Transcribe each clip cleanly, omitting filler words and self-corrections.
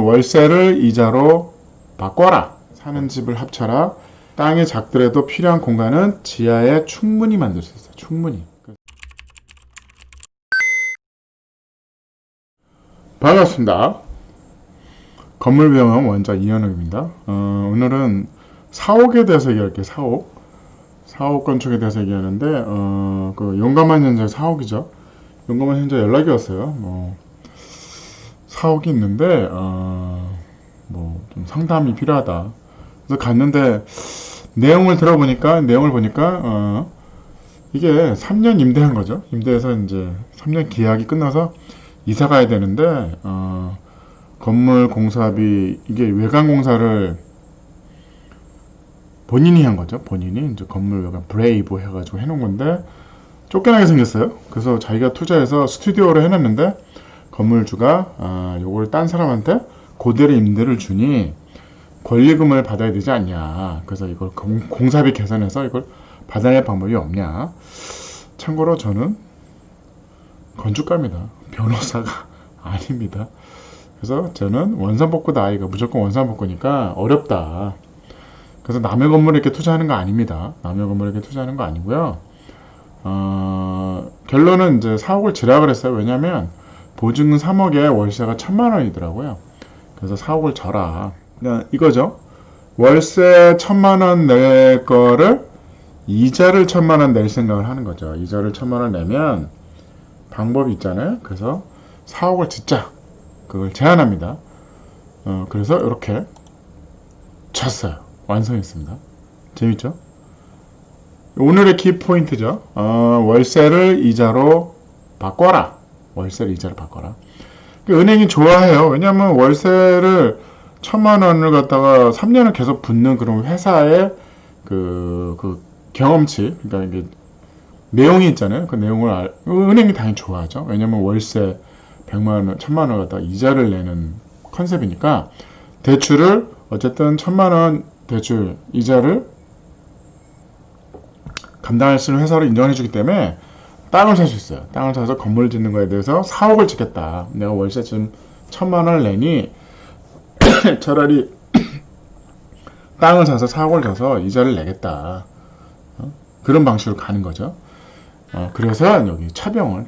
월세를 이자로 바꿔라. 사는 집을 합쳐라. 땅이 작더라도 필요한 공간은 지하에 충분히 만들 수 있어요. 충분히. 반갑습니다. 건물병원 원자 이현욱입니다. 오늘은 사옥에 대해서 얘기할게요. 사옥 건축에 대해서 얘기하는데 그 용감한 현재 사옥이죠. 용감한 현재 연락이 왔어요. 사옥이 있는데 좀 상담이 필요하다. 그래서 갔는데 내용을 보니까 이게 3년 임대한 거죠. 임대해서 이제 3년 계약이 끝나서 이사 가야 되는데 건물 공사비 이게 외관 공사를 본인이 한 거죠. 본인이 이제 건물 외관 브레이브 해가지고 해놓은 건데 쫓겨나게 생겼어요. 그래서 자기가 투자해서 스튜디오로 해놨는데 건물주가 요걸 딴 사람한테 그대로 임대를 주니 권리금을 받아야 되지 않냐. 그래서 이걸 공사비 계산해서 이걸 받아낼 방법이 없냐. 참고로 저는 건축가입니다. 변호사가 아닙니다. 그래서 저는 원산복구다. 이거 무조건 원산복구니까 어렵다. 그래서 남의 건물에 이렇게 투자하는 거 아닙니다. 남의 건물에 이렇게 투자하는 거 아니고요. 결론은 이제 4억을 지라 그랬어요. 왜냐면 보증금 3억에 월세가 1,000만 원이더라고요. 그래서 4억을 져라. 그러니까 이거죠. 월세 1,000만 원 낼 거를 이자를 1,000만 원 낼 생각을 하는 거죠. 이자를 1,000만 원 내면 방법이 있잖아요. 그래서 4억을 짓자. 그걸 제안합니다. 그래서 이렇게 쳤어요. 완성했습니다. 재밌죠? 오늘의 키포인트죠. 월세를 이자로 바꿔라. 월세를 이자로 바꿔라. 은행이 좋아해요. 왜냐하면 월세를 1,000만 원을 갖다가 3년을 계속 붓는 그런 회사의 그 경험치, 그러니까 이게 내용이 있잖아요. 그 내용을 은행이 당연히 좋아하죠. 왜냐하면 월세 100만 원, 1,000만 원 갖다가 이자를 내는 컨셉이니까 대출을 어쨌든 1,000만 원 대출 이자를 감당할 수 있는 회사로 인정해주기 때문에 땅을 살 수 있어요. 땅을 사서 건물을 짓는 거에 대해서 4억을 짓겠다. 내가 월세 지금 1,000만 원을 내니 차라리 땅을 사서 4억을 줘서 이자를 내겠다. 그런 방식으로 가는 거죠. 그래서 여기 차병원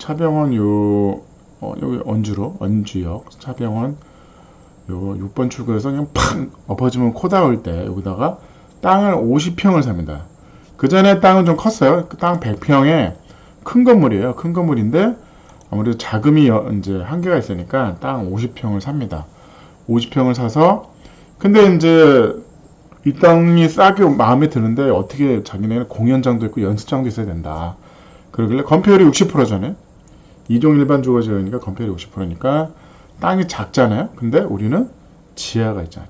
여기 언주역 차병원 요 6번 출구에서 그냥 팍 엎어지면 코 닿을 때 여기다가 땅을 50평을 삽니다. 그 전에 땅은 좀 컸어요. 땅 100평에 큰 건물이에요. 큰 건물인데 아무래도 자금이 이제 한계가 있으니까 땅 50평을 삽니다. 50평을 사서 근데 이제 이 땅이 싸게 마음에 드는데 어떻게 자기네는 공연장도 있고 연습장도 있어야 된다. 그러길래 건폐율이 60%잖아요. 이종 일반 주거 지역이니까 건폐율이 60%니까 땅이 작잖아요. 근데 우리는 지하가 있잖아.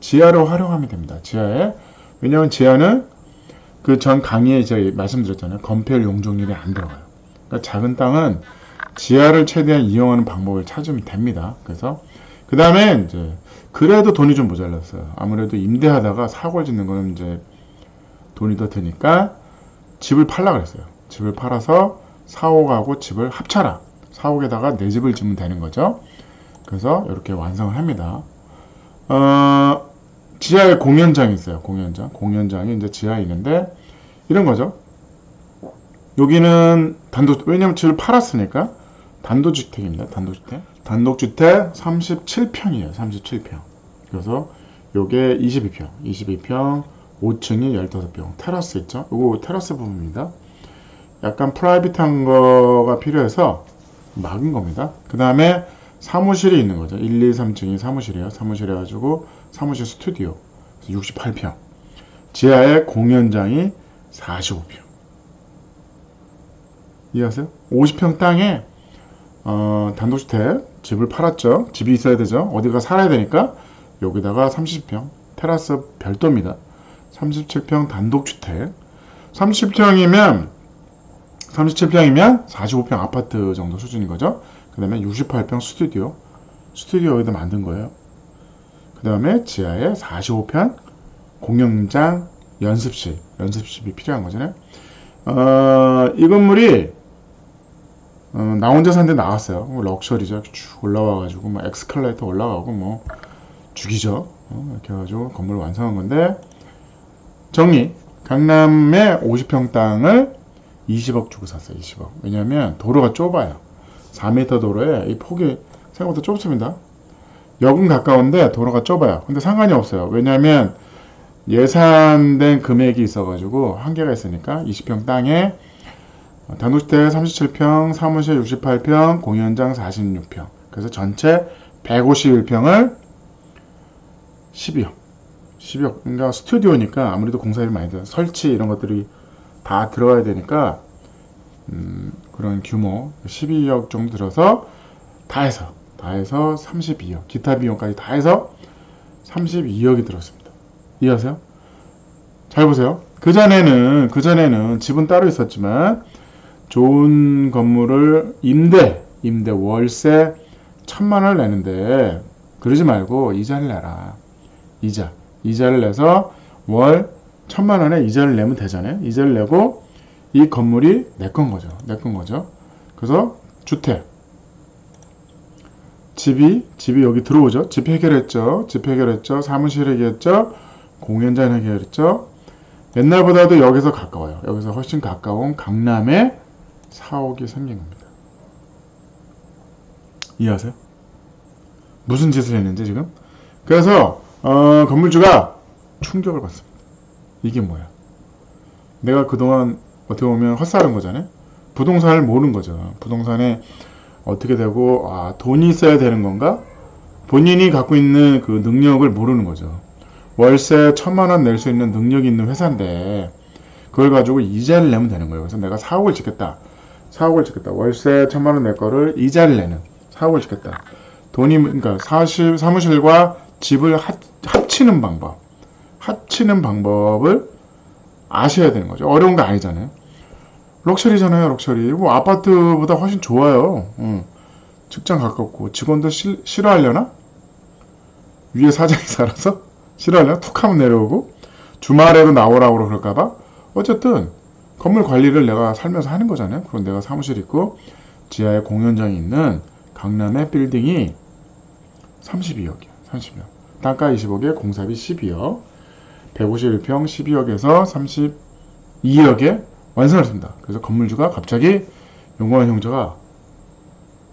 지하로 활용하면 됩니다. 지하에 왜냐하면 지하는 그 전 강의에 제가 말씀드렸잖아요. 건폐율 용적률이 안 들어가요. 그러니까 작은 땅은 지하를 최대한 이용하는 방법을 찾으면 됩니다. 그래서 그 다음에 이제 그래도 돈이 좀 모자랐어요. 아무래도 임대하다가 사고를 짓는 거는 이제 돈이 더 드니까 집을 팔라 그랬어요. 집을 팔아서 4억하고 집을 합쳐라. 4억에다가 내 집을 지으면 되는 거죠. 그래서 이렇게 완성을 합니다. 지하에 공연장이 있어요. 공연장이 이제 지하에 있는데 이런 거죠. 여기는 왜냐면 집을 팔았으니까 단독주택입니다. 단독주택 37평이에요. 37평. 그래서 요게 22평 5층이 15평 테라스 있죠. 요거 테라스 부분입니다. 약간 프라이빗한 거가 필요해서 막은 겁니다. 그 다음에 사무실이 있는 거죠. 1, 2, 3층이 사무실이에요. 사무실 해가지고 사무실 스튜디오 68평 지하에 공연장이 45평 이해하세요? 50평 땅에 단독주택 집을 팔았죠. 집이 있어야 되죠. 어디가 살아야 되니까 여기다가 30평 테라스 별도입니다. 37평 단독주택 37평이면 45평 아파트 정도 수준인 거죠. 그 다음에 68평 스튜디오 여기다 만든 거예요. 그 다음에 지하에 45평 공연장 연습실이 필요한 거잖아요. 이 건물이 나 혼자 산데 나왔어요. 럭셔리죠. 쭉 올라와가지고 뭐 엑스컬레이터 올라가고 뭐 죽이죠. 이렇게 해가지고 건물 완성한 건데 정리. 강남에 50평 땅을 20억 주고 샀어요. 20억. 왜냐면 도로가 좁아요. 4m 도로에 이 폭이 생각보다 좁습니다. 역은 가까운데 도로가 좁아요. 근데 상관이 없어요. 왜냐면 예산된 금액이 있어가지고 한계가 있으니까 20평 땅에 단독주택 37평, 사무실 68평, 공연장 46평. 그래서 전체 151평을 12억. 12억. 그러니까 스튜디오니까 아무래도 공사비 많이 들어요. 설치 이런 것들이 다 들어가야 되니까 그런 규모 12억 정도 들어서 다 해서 32억. 기타 비용까지 다 해서 32억이 들었습니다. 이해하세요? 잘 보세요. 그전에는 집은 따로 있었지만 좋은 건물을 임대 월세 1,000만원을 내는데 그러지 말고 이자를 내라. 이자를 내서 월 1,000만원에 이자를 내면 되잖아요. 이자를 내고 이 건물이 내 건 거죠. 그래서 주택 집이 여기 들어오죠. 집 해결했죠. 사무실 해결했죠. 공연장 해결했죠. 옛날보다도 여기서 가까워요. 여기서 훨씬 가까운 강남에 사옥이 생긴 겁니다. 이해하세요? 무슨 짓을 했는지 지금? 그래서 건물주가 충격을 받습니다. 이게 뭐야? 내가 그동안 어떻게 보면 헛살은 거잖아요. 부동산을 모르는 거죠. 부동산에 어떻게 되고 돈이 있어야 되는 건가? 본인이 갖고 있는 그 능력을 모르는 거죠. 월세 1,000만원 낼 수 있는 능력이 있는 회사인데 그걸 가지고 이자를 내면 되는 거예요. 그래서 내가 사옥을 짓겠다. 월세 1,000만원 낼 거를 이자를 내는 사옥을 짓겠다. 그러니까 사무실과 집을 합치는 방법을 아셔야 되는 거죠. 어려운 거 아니잖아요. 럭셔리잖아요, 럭셔리. 뭐 아파트보다 훨씬 좋아요. 직장 가깝고 직원도 싫어하려나? 위에 사장이 살아서 싫어하려나? 툭 하면 내려오고 주말에도 나오라고 그럴까봐. 어쨌든 건물 관리를 내가 살면서 하는 거잖아요. 그럼 내가 사무실 있고 지하에 공연장이 있는 강남의 빌딩이 32억이야. 32억. 단가 20억에 공사비 12억. 151평 12억에서 32억에 완성을 했습니다. 그래서 건물주가 갑자기 용건한 형제가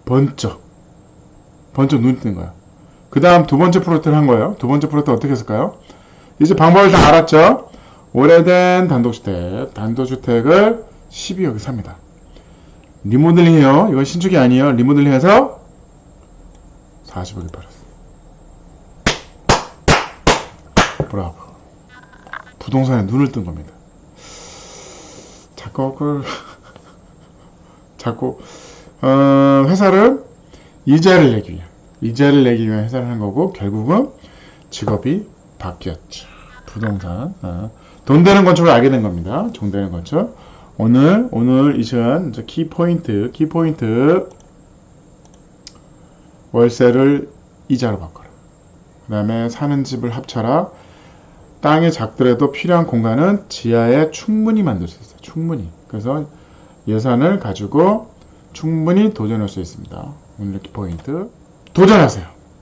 번쩍 눈이 뜬 거야. 그 다음 두 번째 프로젝트를 한 거예요. 두 번째 프로젝트 어떻게 했을까요? 이제 방법을 다 알았죠? 오래된 단독주택을 12억에 삽니다. 리모델링이에요. 이건 신축이 아니에요. 리모델링해서 40억에 팔았어요. 브라보. 부동산에 눈을 뜬 겁니다. 자꾸 회사를 이자를 내기 위한 회사를 한 거고 결국은 직업이 바뀌었죠. 부동산 돈 되는 건축을 알게 된 겁니다. 돈 되는 건축. 오늘 이 시간 키포인트 월세를 이자로 바꿔라. 그 다음에 사는 집을 합쳐라. 땅이 작더라도 필요한 공간은 지하에 충분히 만들 수 있어요. 충분히. 그래서 예산을 가지고 충분히 도전할 수 있습니다. 오늘 키포인트 도전하세요.